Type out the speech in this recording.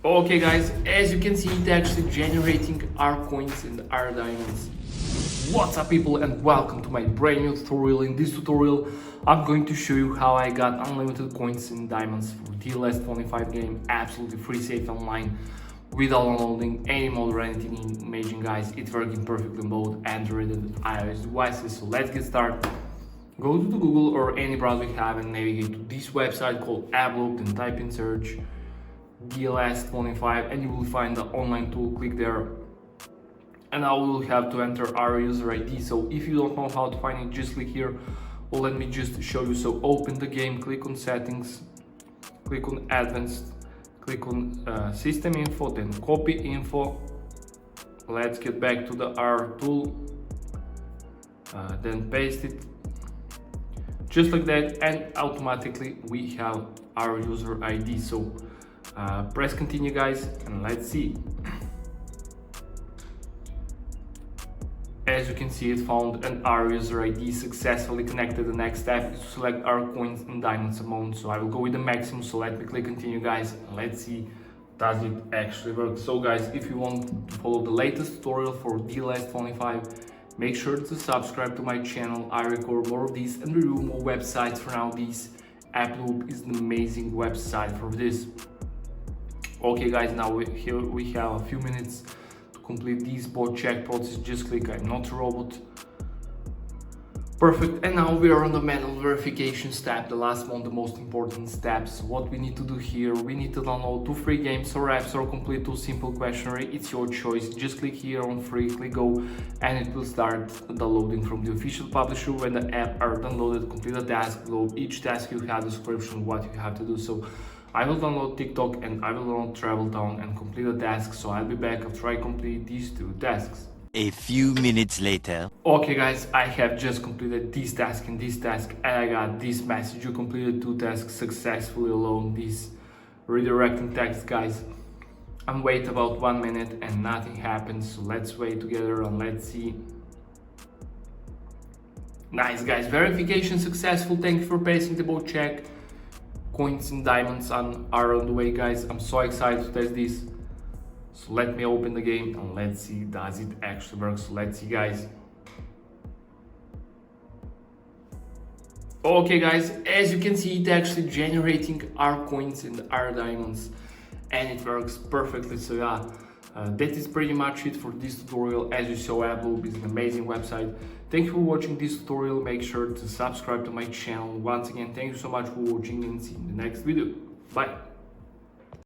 Okay guys, as you can see, it's actually generating our coins and our diamonds. What's up people, and welcome to my brand new tutorial. In this tutorial I'm going to show you how I got unlimited coins and diamonds for DLS 25 game, absolutely free, safe, online, without downloading any mod or anything. Amazing guys, it's working perfectly on both Android and iOS devices. So let's get started. Go to the Google or any browser you have and navigate to this website called AppLoop, and type in search DLS 25 and you will find the online tool. Click there and now we will have to enter our user ID. So if you don't know how to find it, just click here, or let me just show you. So open the game, click on settings, click on advanced, click on system info, then copy info. Let's get back to the R tool, then paste it just like that, and automatically we have our user ID. So press continue guys, and let's see. As you can see, it found an our user ID successfully connected. The next step is to select our coins and diamonds amount. So I will go with the maximum, so let me click continue guys, and let's see does it actually work. So guys, if you want to follow the latest tutorial for DLS 25, make sure to subscribe to my channel. I record more of these and review more websites. For now, this AppLoop is an amazing website for this. Okay guys, now here we have a few minutes to complete this bot check process. Just click I'm not a robot. Perfect. And now we are on the manual verification step, the last one, the most important steps. What we need to do here, we need to download 2 free games or apps or complete 2 simple questionnaire. It's your choice. Just click here on free, click go, and it will start downloading from the official publisher. When the app are downloaded, complete a task below. Each task you have a description what you have to do. So I will download TikTok and I will download Travel Town and complete a task. So I'll be back after I complete these 2 tasks. A few minutes later. Okay guys, I have just completed this task and this task, and I got this message: you completed 2 tasks successfully along this redirecting text. Guys, I'm wait about 1 minute and nothing happens, so let's wait together and let's see. Nice guys, verification successful. Thank you for passing the bot check. Coins and diamonds are on the way guys. I'm so excited to test this. So let me open the game and let's see does it actually work. So let's see guys. Okay guys, as you can see, it's actually generating our coins and our diamonds, and it works perfectly. So yeah, that is pretty much it for this tutorial. As you saw, AppLoop is an amazing website. Thank you for watching this tutorial. Make sure to subscribe to my channel. Once again, thank you so much for watching, and see you in the next video. Bye.